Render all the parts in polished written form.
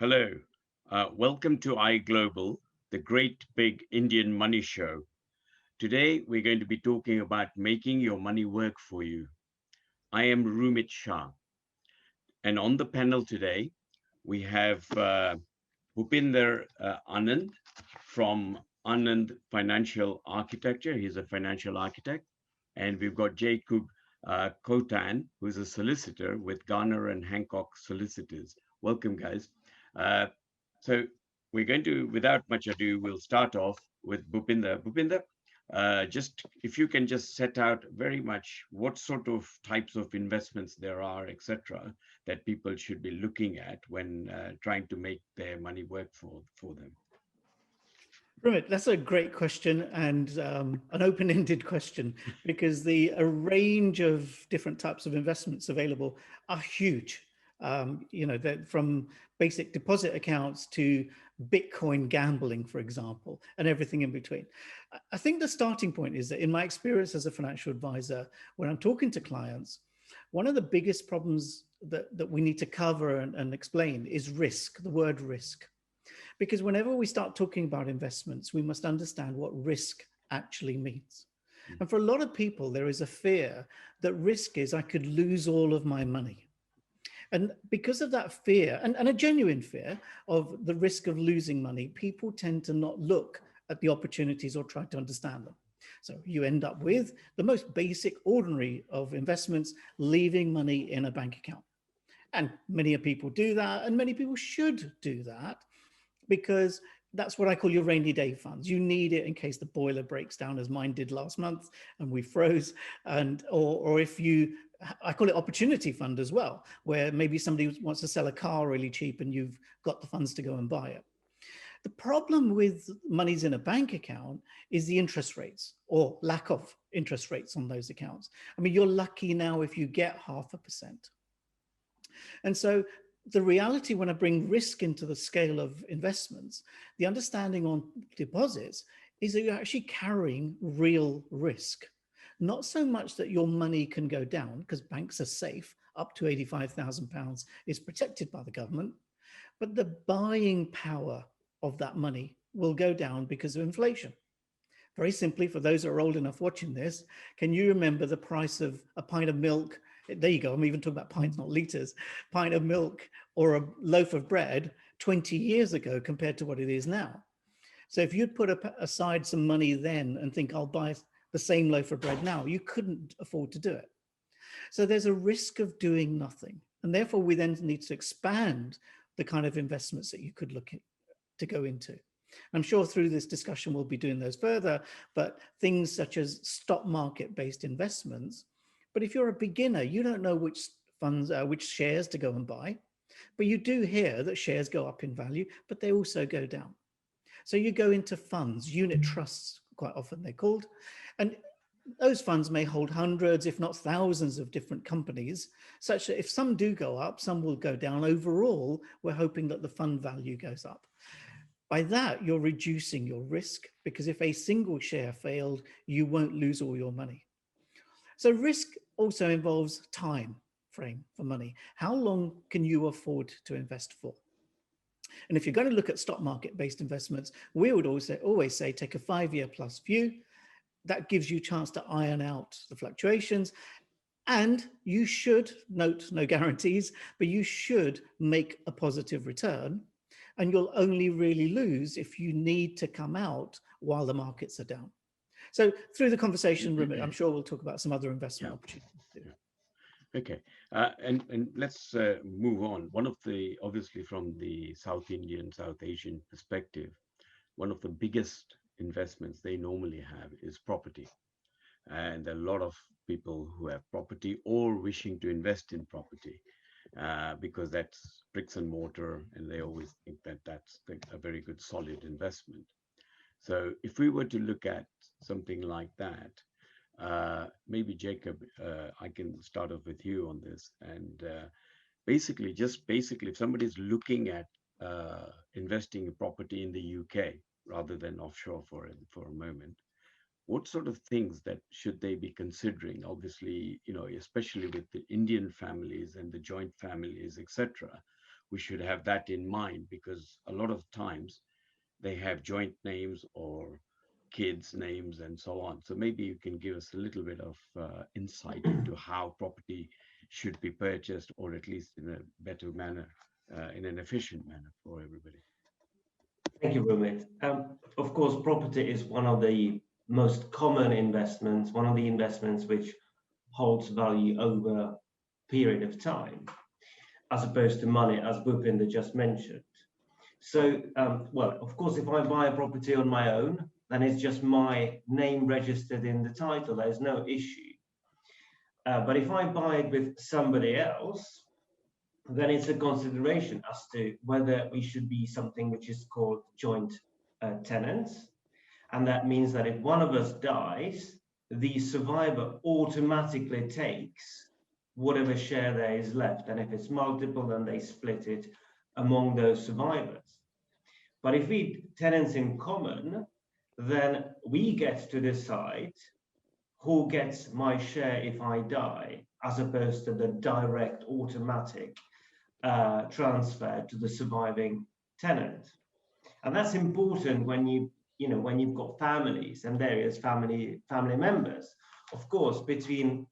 Hello. Welcome to iGlobal, the great big Indian money show. Today, we're going to be talking about making your money work for you. I am Rumit Shah. And on the panel today, we have Bhupinder Anand from Anand Financial Architecture. He's a financial architect. And we've got Jacob Kotan, who's a solicitor with Garner and Hancock Solicitors. Welcome, guys. Uh, so we're going to, without much ado, we'll start off with Bhupinder. Bhupinder, just if you can just set out very much what sort of types of investments there are, etc., that people should be looking at when trying to make their money work for them. Right, that's a great question and an open-ended question because the a range of different types of investments available are huge. That from basic deposit accounts to Bitcoin gambling, for example, and everything in between. I think the starting point is that in my experience as a financial advisor, when I'm talking to clients, one of the biggest problems that we need to cover and explain is risk, the word risk. Because whenever we start talking about investments, we must understand what risk actually means. And for a lot of people, there is a fear that risk is I could lose all of my money. And because of that fear, and a genuine fear of the risk of losing money, people tend to not look at the opportunities or try to understand them. So you end up with the most basic, ordinary of investments, leaving money in a bank account. And many people do that, and many people should do that because that's what I call your rainy day funds. You need it in case the boiler breaks down, as mine did last month, and we froze. And or if you, I call it opportunity fund as well, where maybe somebody wants to sell a car really cheap, and you've got the funds to go and buy it. The problem with monies in a bank account is the interest rates or lack of interest rates on those accounts. I mean, you're lucky now if you get 0.5%. And so the reality when I bring risk into the scale of investments, the understanding on deposits is that you're actually carrying real risk. Not so much that your money can go down because banks are safe, up to £85,000 is protected by the government, but the buying power of that money will go down because of inflation. Very simply, for those that are old enough watching this, can you remember the price of a pint of milk? There you go. I'm even talking about pints, not liters. Pint of milk or a loaf of bread 20 years ago compared to what it is now. So if you'd put aside some money then and think I'll buy the same loaf of bread now, you couldn't afford to do it. So there's a risk of doing nothing. And therefore we then need to expand the kind of investments that you could look at to go into. I'm sure through this discussion we'll be doing those further, but things such as stock market based investments. But if you're a beginner, you don't know which funds, which shares to go and buy, but you do hear that shares go up in value, but they also go down. So you go into funds, unit trusts, quite often they're called, and those funds may hold hundreds, if not thousands of different companies, such that if some do go up, some will go down. Overall, we're hoping that the fund value goes up. By that, you're reducing your risk because if a single share failed, you won't lose all your money. So risk also involves time frame for money. How long can you afford to invest for? And if you're going to look at stock market based investments, we would always say take a 5-year plus view. That gives you a chance to iron out the fluctuations. And you should, note no guarantees, but you should make a positive return. And you'll only really lose if you need to come out while the markets are down. So through the conversation, I'm sure we'll talk about some other investment Yeah. opportunities too. Yeah. Okay, and let's move on. One of the obviously from the South Indian, South Asian perspective, one of the biggest investments they normally have is property, and there are a lot of people who have property or wishing to invest in property because that's bricks and mortar, and they always think that that's a very good solid investment. So if we were to look at something like that, maybe Jacob, I can start off with you on this. And basically, if somebody's looking at investing in property in the UK rather than offshore for a moment, what sort of things that should they be considering? Obviously, especially with the Indian families and the joint families, etc. we should have that in mind, because a lot of times they have joint names or kids' names and so on. So maybe you can give us a little bit of insight into how property should be purchased, or at least in a better manner, in an efficient manner for everybody. Thank you, Rumit. Of course, property is one of the most common investments, one of the investments which holds value over a period of time, as opposed to money, as Bhupinder just mentioned. So, well, of course, if I buy a property on my own, then it's just my name registered in the title. There's no issue. But if I buy it with somebody else, then it's a consideration as to whether we should be something which is called joint tenants. And that means that if one of us dies, the survivor automatically takes whatever share there is left. And if it's multiple, then they split it among those survivors. But if we tenants in common, then we get to decide who gets my share if I die, as opposed to the direct automatic transfer to the surviving tenant. And that's important when when you've got families and various family members. Of course, between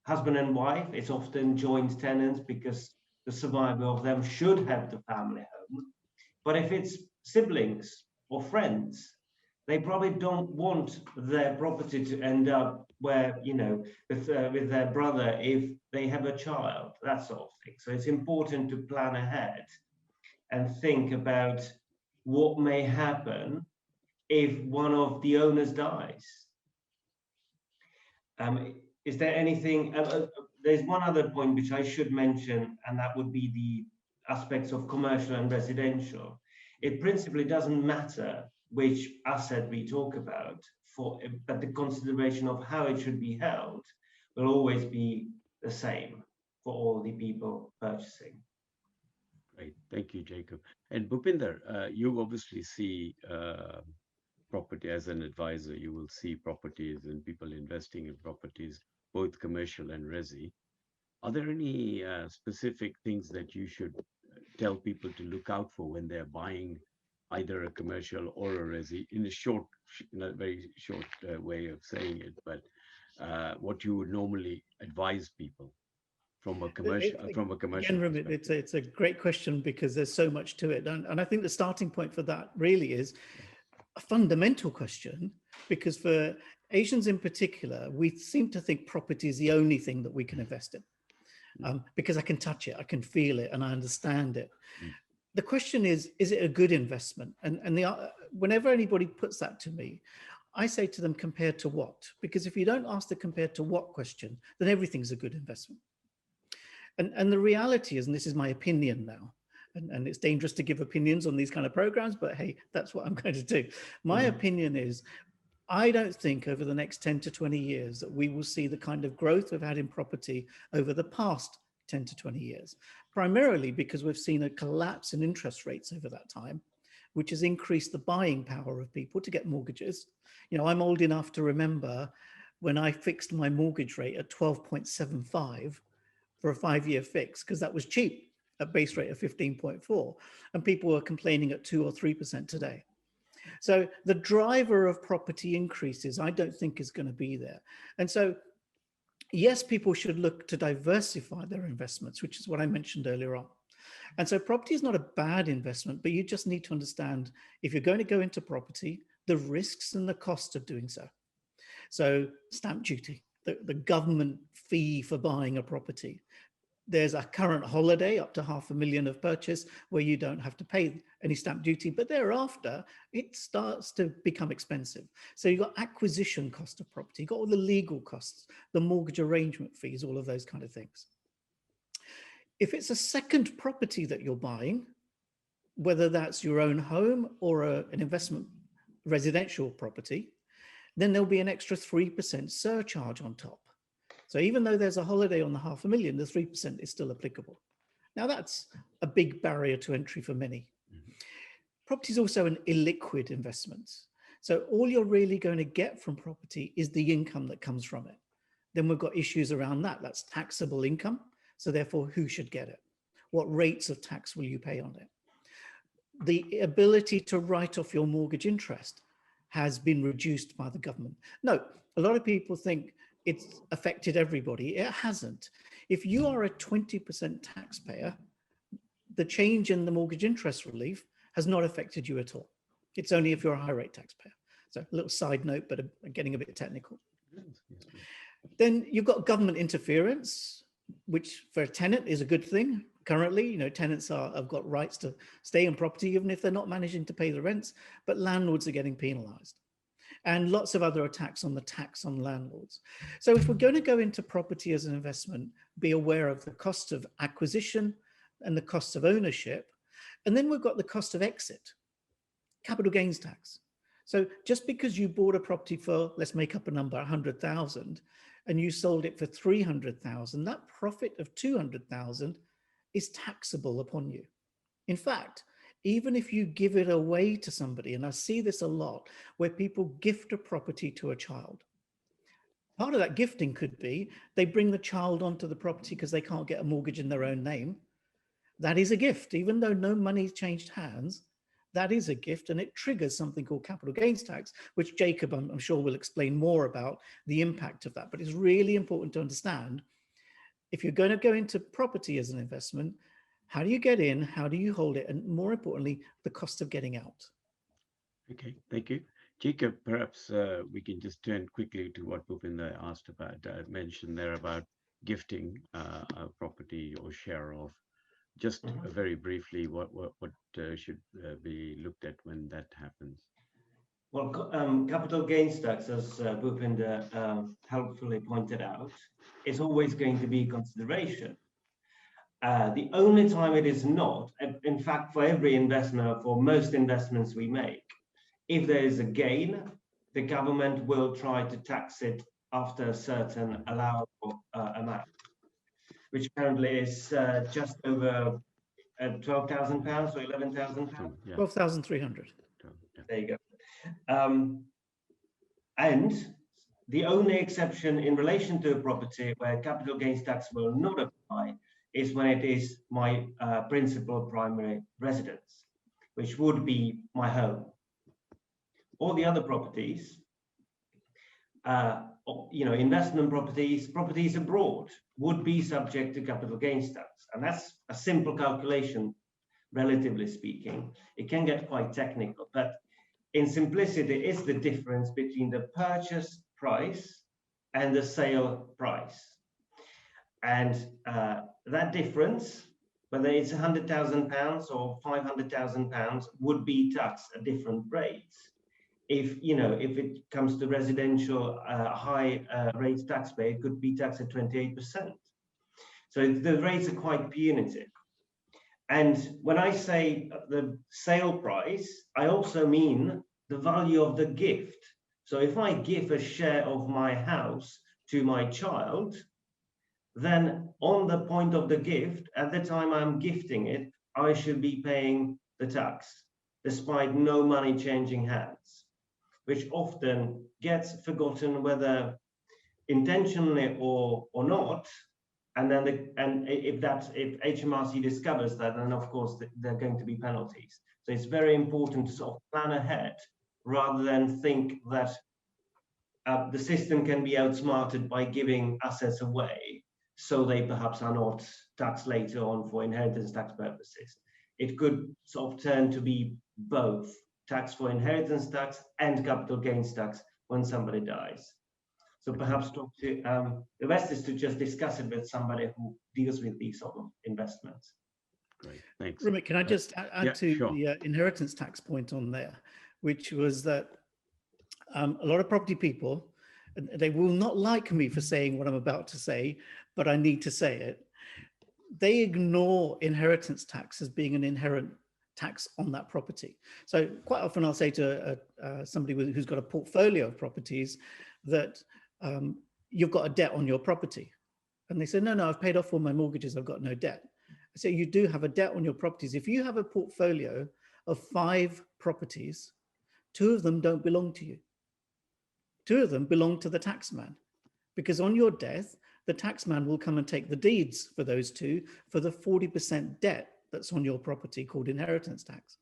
husband and wife, it's often joint tenants because the survivor of them should have the family home. But if it's siblings or friends, they probably don't want their property to end up where, with their brother if they have a child, that sort of thing. So it's important to plan ahead and think about what may happen if one of the owners dies. Is there anything, there's one other point which I should mention, and that would be the aspects of commercial and residential. It principally doesn't matter which asset we talk about, but the consideration of how it should be held will always be the same for all the people purchasing. Great, thank you, Jacob. And Bhupinder, you obviously see property as an advisor. You will see properties and people investing in properties, both commercial and resi. Are there any specific things that you should tell people to look out for when they're buying either a commercial or a resi, in a very short way of saying it, but what you would normally advise people from a commercial Again, Rumit, it's a great question because there's so much to it, and I think the starting point for that really is a fundamental question, because for Asians in particular, we seem to think property is the only thing that we can invest in, because I can touch it, I can feel it, and I understand it. The question is it a good investment? And whenever anybody puts that to me, I say to them, compared to what? Because if you don't ask the compared to what question, then everything's a good investment. And the reality is, and this is my opinion now, and it's dangerous to give opinions on these kind of programs, but hey, that's what I'm going to do. My opinion is, I don't think over the next 10 to 20 years that we will see the kind of growth we've had in property over the past 10 to 20 years, primarily because we've seen a collapse in interest rates over that time, which has increased the buying power of people to get mortgages. I'm old enough to remember when I fixed my mortgage rate at 12.75 for a 5-year fix, because that was cheap at base rate of 15.4, and people were complaining at 2 or 3% today. So the driver of property increases, I don't think is going to be there. And so yes, people should look to diversify their investments, which is what I mentioned earlier on. And so property is not a bad investment, but you just need to understand, if you're going to go into property, the risks and the cost of doing so. So stamp duty, the government fee for buying a property. There's a current holiday up to $500,000 of purchase where you don't have to pay any stamp duty, but thereafter it starts to become expensive. So you've got acquisition cost of property, you've got all the legal costs, the mortgage arrangement fees, all of those kind of things. If it's a second property that you're buying, whether that's your own home or an investment residential property, then there'll be an extra 3% surcharge on top. So even though there's a holiday on the $500,000, the 3% is still applicable. Now that's a big barrier to entry for many. Property is also an illiquid investment. So all you're really going to get from property is the income that comes from it. Then we've got issues around that. That's taxable income. So therefore, who should get it? what rates of tax will you pay on it? The ability to write off your mortgage interest has been reduced by the government. No, a lot of people think it's affected everybody. It hasn't. If you are a 20% taxpayer, the change in the mortgage interest relief has not affected you at all. It's only if you're a high rate taxpayer. So a little side note, but getting a bit technical. Then you've got government interference, which for a tenant is a good thing. Currently, you know, tenants have got rights to stay in property even if they're not managing to pay the rents, but landlords are getting penalized. And lots of other attacks on the tax on landlords. So if we're going to go into property as an investment, be aware of the cost of acquisition and the cost of ownership. And then we've got the cost of exit, capital gains tax. So just because you bought a property for, let's make up a number, 100,000, and you sold it for 300,000, that profit of 200,000 is taxable upon you. In fact, even if you give it away to somebody, and I see this a lot, where people gift a property to a child. Part of that gifting could be they bring the child onto the property because they can't get a mortgage in their own name. That is a gift, even though no money changed hands. That is a gift, and it triggers something called capital gains tax, which Jacob, I'm sure, will explain more about the impact of that. But it's really important to understand, if you're going to go into property as an investment, how do you get in? How do you hold it? And more importantly, the cost of getting out. Okay, thank you. Jacob, perhaps we can just turn quickly to what Bhupinder asked about, mentioned there about gifting a property or share of. Just very briefly, what should be looked at when that happens? Well, capital gains tax, as Bhupinder helpfully pointed out, is always going to be a consideration. The only time it is not, in fact, for every investment, for most investments we make, if there is a gain, the government will try to tax it after a certain allowable amount, which currently is just over £12,000 or £11,000. Yeah. 12,300. Yeah. There you go. And the only exception in relation to a property where capital gains tax will not apply is when it is my principal primary residence, which would be my home. All the other properties, investment properties, properties abroad would be subject to capital gains tax. And that's a simple calculation, relatively speaking. It can get quite technical, but in simplicity, it's the difference between the purchase price and the sale price. And that difference, whether it's £100,000 or £500,000, would be taxed at different rates. If it comes to residential high rate taxpayer, it could be taxed at 28%. So the rates are quite punitive. And when I say the sale price, I also mean the value of the gift. So if I give a share of my house to my child, then on the point of the gift, at the time I'm gifting it, I should be paying the tax, despite no money changing hands, which often gets forgotten, whether intentionally or not. And then if HMRC discovers that, then of course there are going to be penalties. So it's very important to sort of plan ahead rather than think that the system can be outsmarted by giving assets away, so they perhaps are not taxed later on for inheritance tax purposes. It could sort of turn to be both tax for inheritance tax and capital gains tax when somebody dies. So perhaps talk to, the best is to just discuss it with somebody who deals with these sort of investments. Great, thanks. Rumit, can I just add to sure. the inheritance tax point on there, which was that a lot of property people, they will not like me for saying what I'm about to say, but I need to say it. They ignore inheritance tax as being an inherent tax on that property. So quite often I'll say to somebody who's got a portfolio of properties that you've got a debt on your property. And they say, no, I've paid off all my mortgages, I've got no debt. I say, you do have a debt on your properties. If you have a portfolio of 5 properties, 2 of them don't belong to you. 2 of them belong to the taxman, because on your death, the taxman will come and take the deeds for those two for the 40% debt that's on your property called inheritance tax.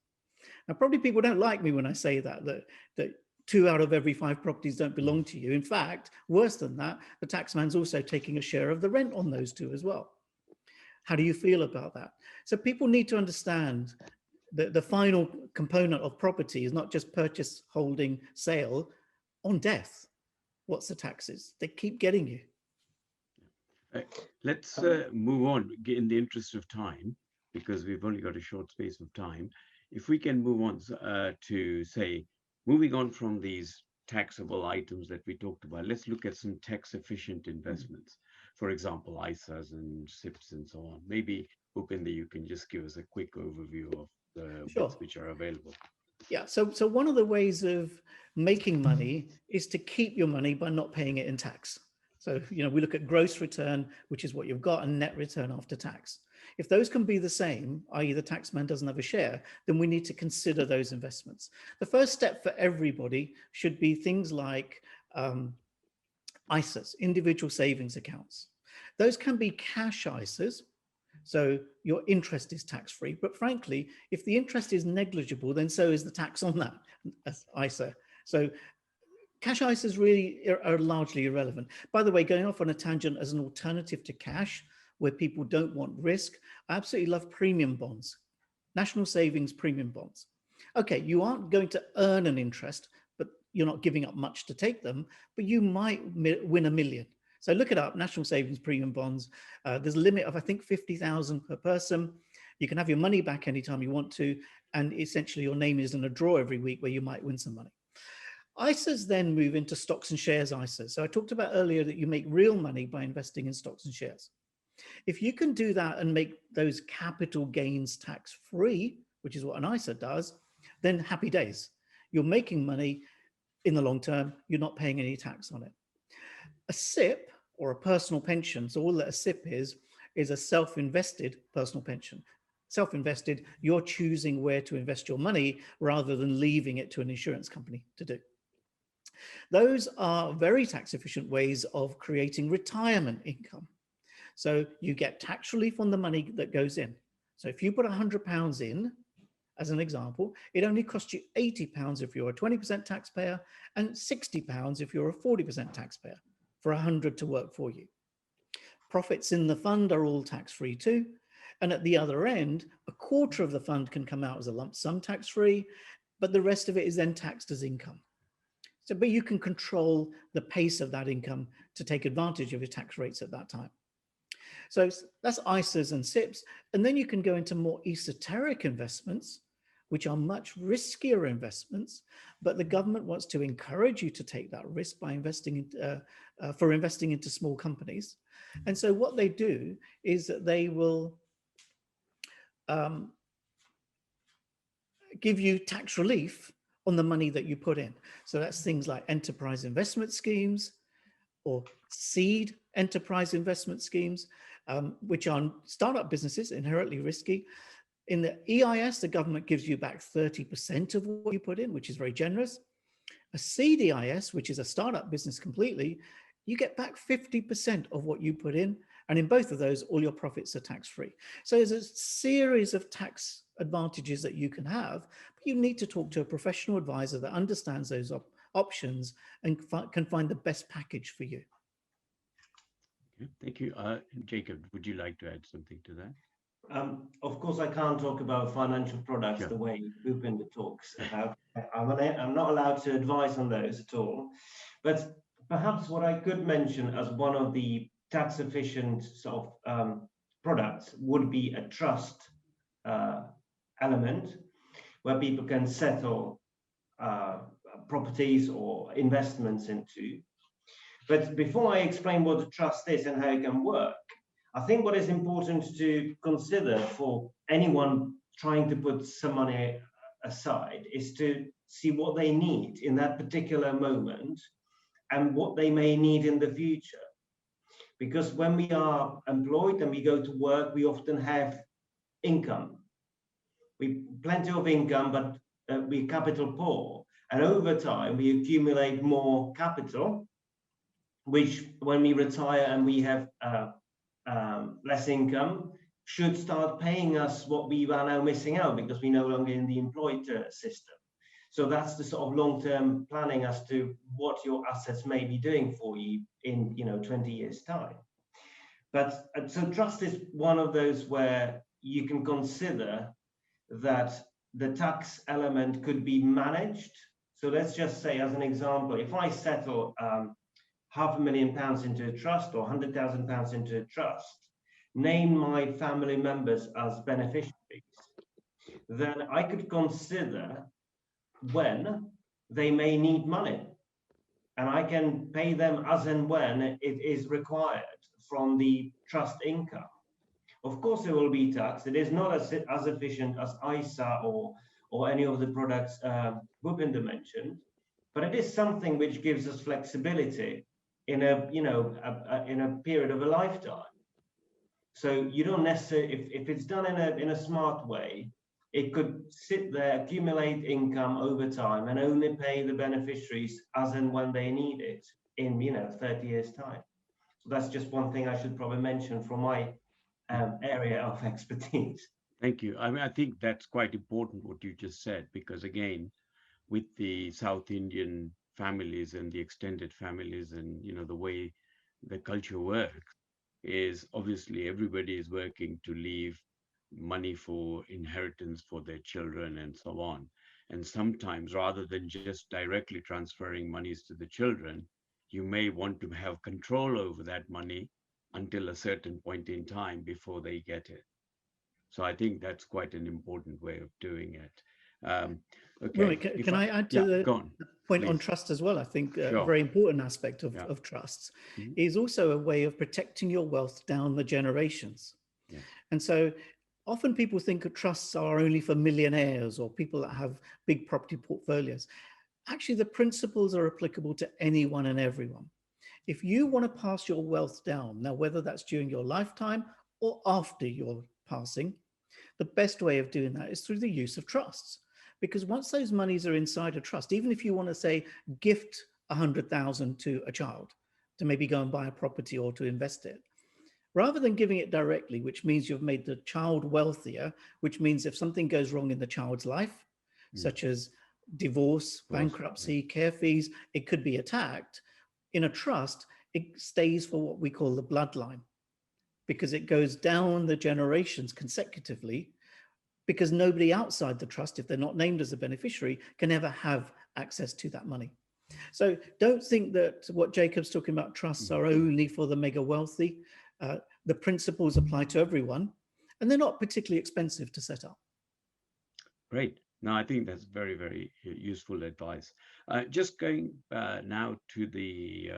Now, probably people don't like me when I say that 2 out of every 5 properties don't belong to you. In fact, worse than that, the taxman's also taking a share of the rent on those two as well. How do you feel about that? So people need to understand that the final component of property is not just purchase, holding, sale. On death, what's the taxes? They keep getting you. Let's move on in the interest of time, because we've only got a short space of time. If we can move on to say, moving on from these taxable items that we talked about, let's look at some tax efficient investments. For example, ISAs and SIPs and so on. Maybe, Bhupinder, you can just give us a quick overview of the bits which are available. Yeah, so one of the ways of making money is to keep your money by not paying it in tax. So, we look at gross return, which is what you've got, and net return after tax. If those can be the same, i.e. the taxman doesn't have a share, then we need to consider those investments. The first step for everybody should be things like ISAs, individual savings accounts. Those can be cash ISAs, so your interest is tax-free. But frankly, if the interest is negligible, then so is the tax on that ISA. So cash ISAs really are largely irrelevant. By the way, going off on a tangent, as an alternative to cash, where people don't want risk, I absolutely love premium bonds, national savings premium bonds. Okay, you aren't going to earn an interest, but you're not giving up much to take them, but you might win $1 million. So look it up, national savings premium bonds. There's a limit of, I think, 50,000 per person. You can have your money back anytime you want to, and essentially your name is in a draw every week where you might win some money. ISAs then move into stocks and shares ISAs. So I talked about earlier that you make real money by investing in stocks and shares. If you can do that and make those capital gains tax-free, which is what an ISA does, then happy days. You're making money in the long term, you're not paying any tax on it. A SIP, or a personal pension, so all that a SIP is a self-invested personal pension. Self-invested, you're choosing where to invest your money rather than leaving it to an insurance company to do. Those are very tax-efficient ways of creating retirement income. So you get tax relief on the money that goes in. So if you put £100 in, as an example, it only costs you £80 if you're a 20% taxpayer and £60 if you're a 40% taxpayer, for 100 to work for you. Profits in the fund are all tax-free too. And at the other end, a quarter of the fund can come out as a lump sum tax-free, but the rest of it is then taxed as income. So, but you can control the pace of that income to take advantage of your tax rates at that time. So that's ISAs and SIPs. And then you can go into more esoteric investments, which are much riskier investments, but the government wants to encourage you to take that risk by investing into small companies. And so what they do is that they will give you tax relief on the money that you put in. So that's things like enterprise investment schemes or seed enterprise investment schemes, which are startup businesses, inherently risky. In the EIS, the government gives you back 30% of what you put in, which is very generous. A seed EIS, which is a startup business completely, you get back 50% of what you put in. And in both of those, all your profits are tax-free. So there's a series of tax advantages that you can have, but you need to talk to a professional advisor that understands those options and can find the best package for you. Okay, thank you. Jacob, would you like to add something to that? Of course, I can't talk about financial products the way Bhupinder talks about. I'm not allowed to advise on those at all. But perhaps what I could mention as one of the tax efficient sort of products would be a trust element where people can settle properties or investments into. But before I explain what the trust is and how it can work, I think what is important to consider for anyone trying to put some money aside is to see what they need in that particular moment and what they may need in the future. Because when we are employed and we go to work, we often have income. We plenty of income, but we're capital poor. And over time, we accumulate more capital. which when we retire and we have less income, should start paying us what we are now missing out because we're no longer in the employed system. So that's the sort of long-term planning as to what your assets may be doing for you in 20 years' time. But so trust is one of those where you can consider that the tax element could be managed. So let's just say, as an example, if I settle £500,000 into a trust or £100,000 into a trust, name my family members as beneficiaries, then I could consider when they may need money. And I can pay them as and when it is required from the trust income. Of course, it will be taxed. It is not as efficient as ISA or any of the products Bhupinder mentioned, but it is something which gives us flexibility in in a period of a lifetime. So you don't necessarily, if it's done in a smart way, it could sit there, accumulate income over time, and only pay the beneficiaries as and when they need it in 30 years' time. So that's just one thing I should probably mention from my area of expertise. Thank you. I mean, I think that's quite important what you just said, because again, with the South Indian families and the extended families and the way the culture works is obviously everybody is working to leave money for inheritance for their children and so on. And sometimes rather than just directly transferring monies to the children, you may want to have control over that money until a certain point in time before they get it. So I think that's quite an important way of doing it. Okay. Rumit, can I add to Yeah, the go on, point on please. trust as well? I think a Sure. very important aspect Yeah. of trusts Mhm. is also a way of protecting your wealth down the generations. Yes. And so often people think of trusts are only for millionaires or people that have big property portfolios. Actually, the principles are applicable to anyone and everyone. If you want to pass your wealth down, now whether that's during your lifetime or after your passing, the best way of doing that is through the use of trusts. Because once those monies are inside a trust, even if you want to say gift 100,000 to a child to maybe go and buy a property or to invest it, rather than giving it directly, which means you've made the child wealthier, which means if something goes wrong in the child's life, such as divorce, bankruptcy, care fees, it could be attacked. In a trust, it stays for what we call the bloodline, because it goes down the generations consecutively, because nobody outside the trust, if they're not named as a beneficiary, can ever have access to that money. So don't think that what Jacob's talking about, trusts are only for the mega wealthy. The principles apply to everyone, and they're not particularly expensive to set up. Great. No, I think that's very, very useful advice. Just going now to the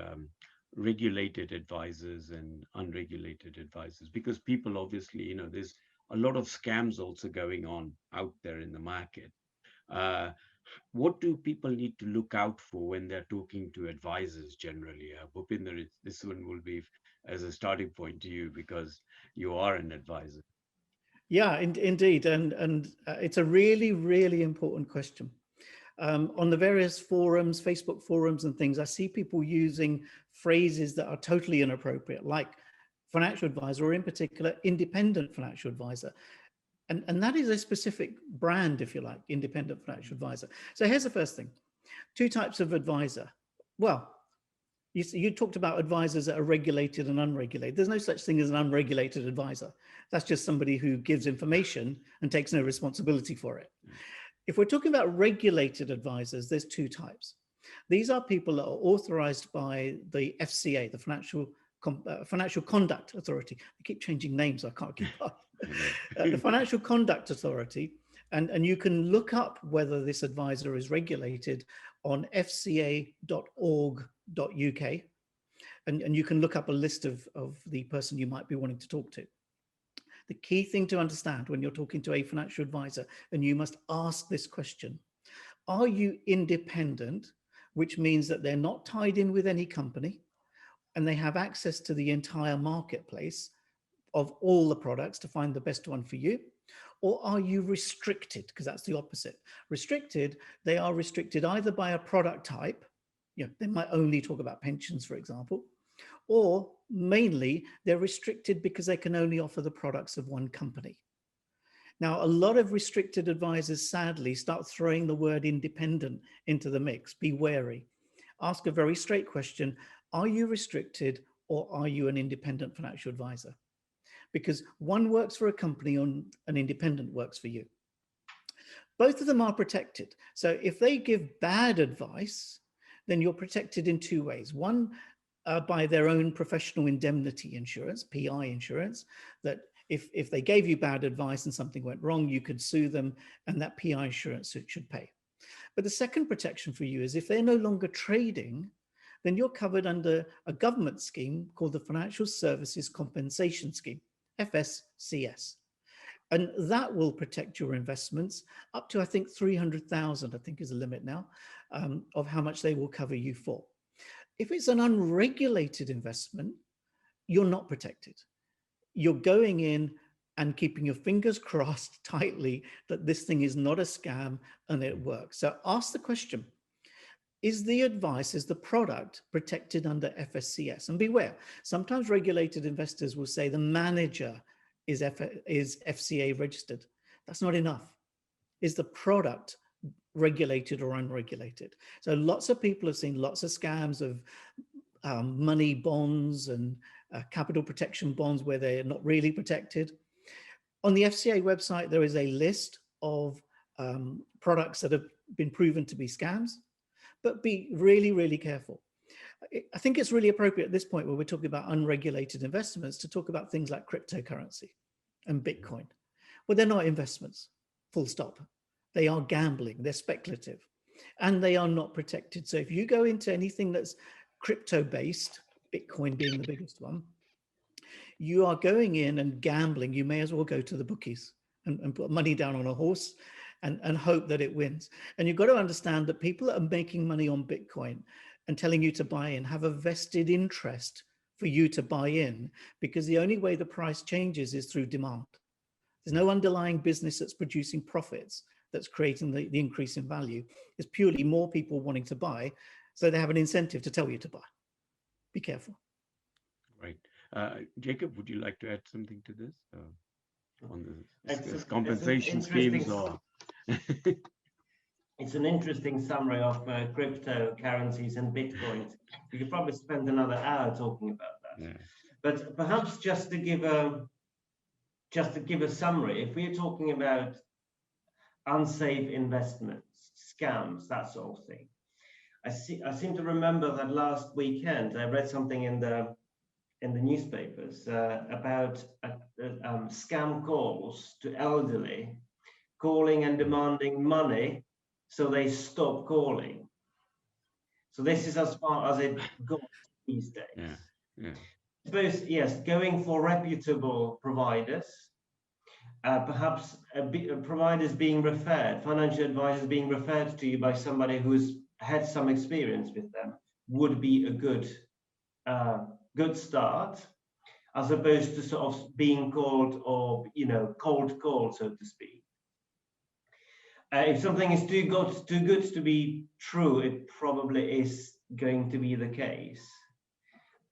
regulated advisors and unregulated advisors, because people obviously, there's a lot of scams also going on out there in the market. What do people need to look out for when they're talking to advisors generally? Bhupinder, this one will be as a starting point to you because you are an advisor. Yeah, indeed. And it's a really, really important question. On the various forums, Facebook forums and things, I see people using phrases that are totally inappropriate, like financial advisor, or in particular, independent financial advisor. And that is a specific brand, if you like, independent financial advisor. So here's the first thing. Two types of advisor. Well, you talked about advisors that are regulated and unregulated. There's no such thing as an unregulated advisor. That's just somebody who gives information and takes no responsibility for it. If we're talking about regulated advisors, there's two types. These are people that are authorized by the FCA, the Financial Conduct Authority. I keep changing names, I can't keep up. The Financial Conduct Authority, and you can look up whether this advisor is regulated on fca.org.uk, and you can look up a list of the person you might be wanting to talk to. The key thing to understand when you're talking to a financial advisor, and you must ask this question, are you independent, which means that they're not tied in with any company and they have access to the entire marketplace of all the products to find the best one for you? Or are you restricted? Because that's the opposite. Restricted, they are restricted either by a product type, they might only talk about pensions, for example, or mainly they're restricted because they can only offer the products of one company. Now, a lot of restricted advisors, sadly, start throwing the word independent into the mix. Be wary. Ask a very straight question. Are you restricted or are you an independent financial advisor? Because one works for a company and an independent works for you. Both of them are protected. So if they give bad advice, then you're protected in two ways. One, by their own professional indemnity insurance, PI insurance, that if they gave you bad advice and something went wrong, you could sue them and that PI insurance should pay. But the second protection for you is if they're no longer trading, then you're covered under a government scheme called the Financial Services Compensation Scheme, FSCS. And that will protect your investments up to, I think, 300,000, I think is the limit now, of how much they will cover you for. If it's an unregulated investment, you're not protected. You're going in and keeping your fingers crossed tightly that this thing is not a scam and it works. So ask the question, is the advice, is the product protected under FSCS? And beware, sometimes regulated investors will say the manager is FCA registered. That's not enough. Is the product regulated or unregulated? So lots of people have seen lots of scams of money bonds and capital protection bonds where they're not really protected. On the FCA website, there is a list of products that have been proven to be scams, but be really, really careful. I think it's really appropriate at this point where we're talking about unregulated investments to talk about things like cryptocurrency and Bitcoin. Well, they're not investments, full stop. They are gambling, they're speculative, and they are not protected. So if you go into anything that's crypto-based, Bitcoin being the biggest one, you are going in and gambling. You may as well go to the bookies and put money down on a horse and hope that it wins. And you've got to understand that people that are making money on Bitcoin and telling you to buy in have a vested interest for you to buy in, because the only way the price changes is through demand. There's no underlying business that's producing profits that's creating the increase in value. It's purely more people wanting to buy, so they have an incentive to tell you to buy. Be careful. Right. Jacob, would you like to add something to this on this compensation schemes? Or it's an interesting summary of cryptocurrencies and Bitcoins. We could probably spend another hour talking about that. Yeah. But perhaps just to give a summary, if we're talking about unsafe investments, scams, that sort of thing, I seem to remember that last weekend I read something in the newspapers about scam calls to elderly calling and demanding money so they stop calling. So this is as far as it got these days. Yeah. Yeah. I suppose, yes, going for reputable providers, perhaps providers being referred, financial advisors being referred to you by somebody who's had some experience with them would be a good start, as opposed to sort of being called or, cold call, so to speak. If something is too good to be true, it probably is going to be the case.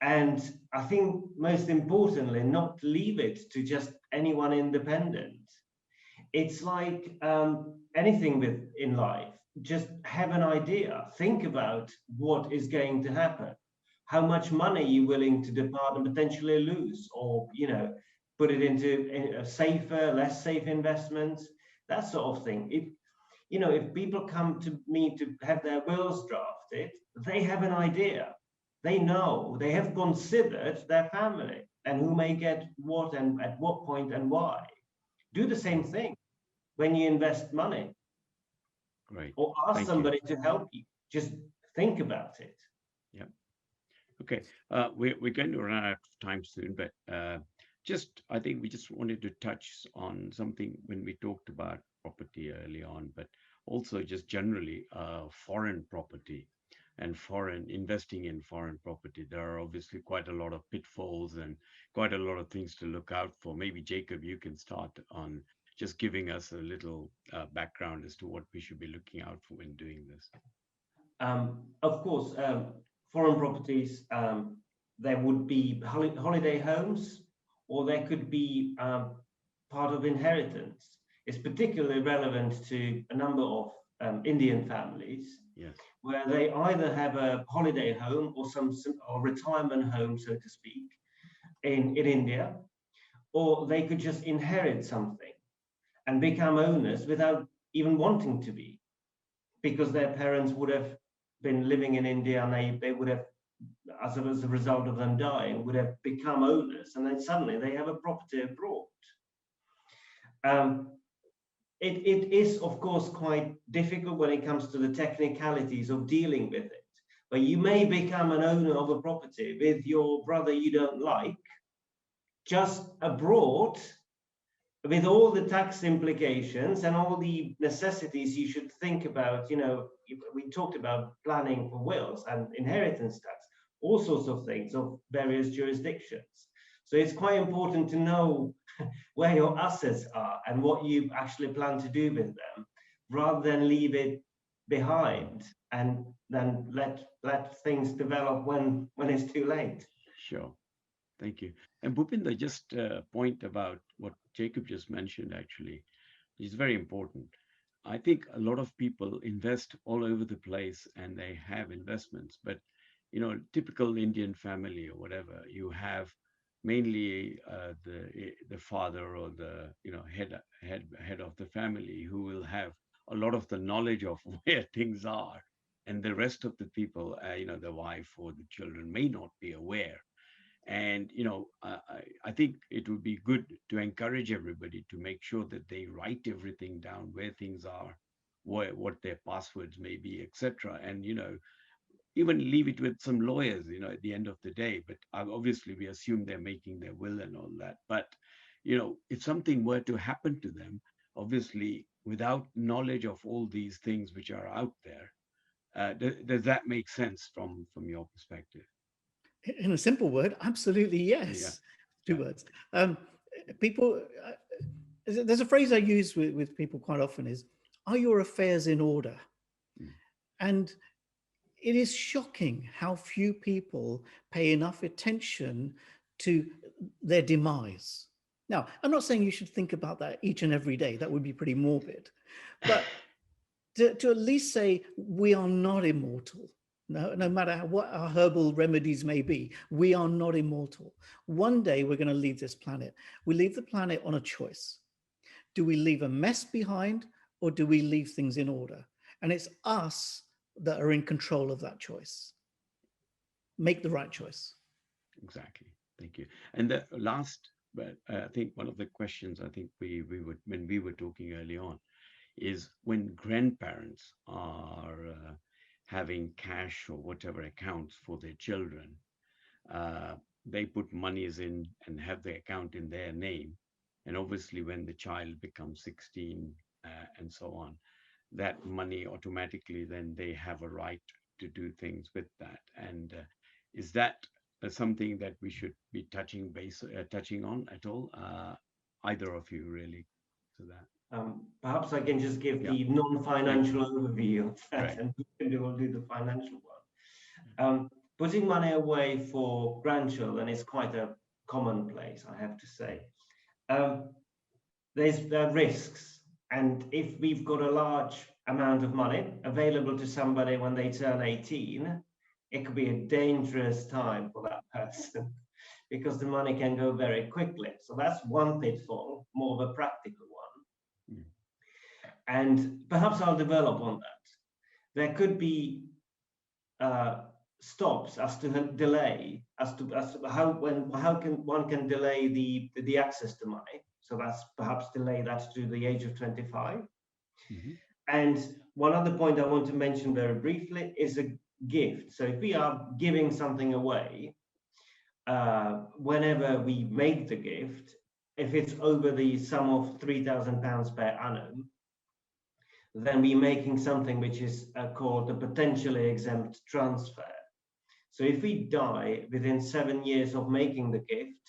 And I think most importantly, not leave it to just anyone independent. It's like anything in life, just have an idea, think about what is going to happen. How much money you're willing to depart and potentially lose, or put it into a safer, less safe investments, that sort of thing. If people come to me to have their wills drafted, they have an idea. They know, they have considered their family and who may get what and at what point and why. Do the same thing when you invest money. Great. Or ask somebody to help you. Just think about it. Yeah. Okay. We're going to run out of time soon, but I think we just wanted to touch on something when we talked about property early on, but also just generally foreign property and investing in foreign property. There are obviously quite a lot of pitfalls and quite a lot of things to look out for. Maybe Jacob, you can start on just giving us a little background as to what we should be looking out for when doing this. Of course, foreign properties, there would be holiday homes, or there could be part of inheritance. It's particularly relevant to a number of Indian families, Yes. where they either have a holiday home or some or retirement home, so to speak, in India, or they could just inherit something and become owners without even wanting to be, because their parents would have been living in India, and they would have, as a result of them dying, would have become owners, and then suddenly they have a property abroad. It is, of course, quite difficult when it comes to the technicalities of dealing with it. But you may become an owner of a property with your brother you don't like, just abroad, with all the tax implications and all the necessities you should think about. You know, we talked about planning for wills and inheritance tax, all sorts of things of various jurisdictions. So it's quite important to know where your assets are and what you actually plan to do with them, rather than leave it behind and then let things develop when it's too late. Sure. Thank you. And Bhupinder, just a point about what Jacob just mentioned, actually, is very important. I think a lot of people invest all over the place and they have investments, but typical Indian family or whatever, you have mainly the father or the head of the family who will have a lot of the knowledge of where things are, and the rest of the people, the wife or the children may not be aware. And I think it would be good to encourage everybody to make sure that they write everything down, where things are, what their passwords may be, etc. And even leave it with some lawyers, at the end of the day. But obviously, we assume they're making their will and all that. But if something were to happen to them, obviously, without knowledge of all these things which are out there, does that make sense from your perspective? In a simple word, absolutely Yeah. yes. Two Yeah. words. People, there's a phrase I use with people quite often is, are your affairs in order? Mm. And it is shocking how few people pay enough attention to their demise. Now, I'm not saying you should think about that each and every day. That would be pretty morbid. But to at least say we are not immortal. No matter what our herbal remedies may be, we are not immortal. One day we're going to leave this planet. We leave the planet on a choice. Do we leave a mess behind, or do we leave things in order? And it's us that are in control of that choice. Make the right choice. Exactly. Thank you. And the last, but I think one of the questions I think we were, when we were talking early on, is when grandparents are having cash or whatever accounts for their children, uh, they put monies in and have the account in their name. And obviously, when the child becomes 16 and so on, that money automatically, then they have a right to do things with that. And is that something that we should be touching on at all? Either of you really to that? Perhaps I can just give Yeah. the non-financial overview of that, Right. and we'll do the financial one. Putting money away for grandchildren is quite a commonplace, I have to say. There are risks, and if we've got a large amount of money available to somebody when they turn 18, it could be a dangerous time for that person because the money can go very quickly. So that's one pitfall, more of a practical one. Mm. And perhaps I'll develop on that. There could be stops as to delay, as to how can one delay the access to money. So that's perhaps delay that to the age of 25. Mm-hmm. And one other point I want to mention very briefly is a gift. So if we are giving something away, whenever we make the gift, if it's over the sum of £3,000 per annum, then we're making something which is called a potentially exempt transfer. So if we die within 7 years of making the gift,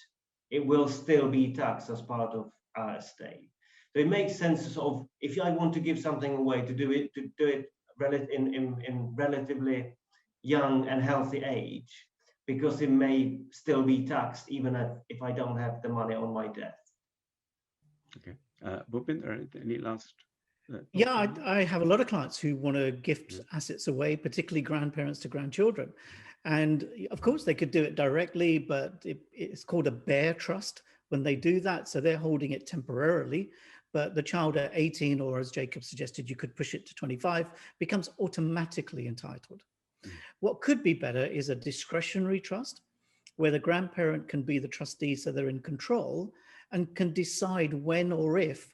it will still be taxed as part of our estate. So it makes sense of, if I want to give something away, to do it in relatively young and healthy age, because it may still be taxed even if I don't have the money on my death. Okay. Bhupinder, any last? Yeah, I have a lot of clients who want to gift assets away, particularly grandparents to grandchildren. And of course, they could do it directly, but it's called a bare trust when they do that. So they're holding it temporarily. But the child at 18, or as Jacob suggested, you could push it to 25, becomes automatically entitled. What could be better is a discretionary trust where the grandparent can be the trustee, so they're in control and can decide when or if,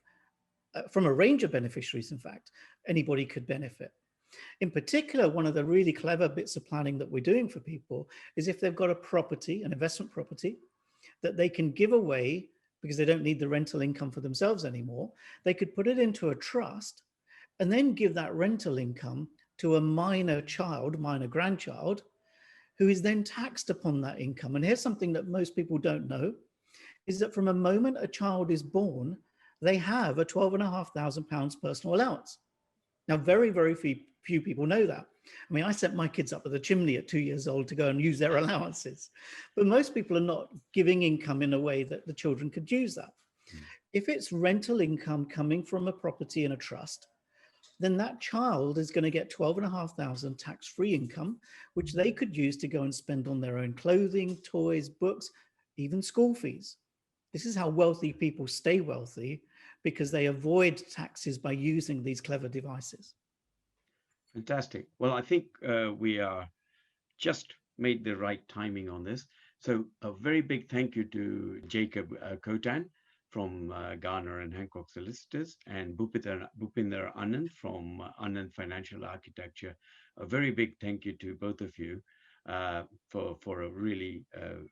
from a range of beneficiaries, in fact, anybody could benefit. In particular, one of the really clever bits of planning that we're doing for people is if they've got a property, an investment property, that they can give away because they don't need the rental income for themselves anymore, they could put it into a trust and then give that rental income to a minor child, minor grandchild, who is then taxed upon that income. And here's something that most people don't know, is that from a moment a child is born, they have a £12,500 personal allowance. Now, very, very few people know that. I mean, I sent my kids up the chimney at 2 years old to go and use their allowances, but most people are not giving income in a way that the children could use that. If it's rental income coming from a property in a trust, then that child is going to get 12,500 tax-free income, which they could use to go and spend on their own clothing, toys, books, even school fees. This is how wealthy people stay wealthy, because they avoid taxes by using these clever devices. Fantastic. Well, I think we are just made the right timing on this. So a very big thank you to Jacob Kotan from Garner and Hancock Solicitors, and Bhupinder Anand from Anand Financial Architecture. A very big thank you to both of you for a really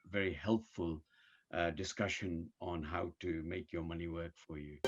very helpful discussion on how to make your money work for you.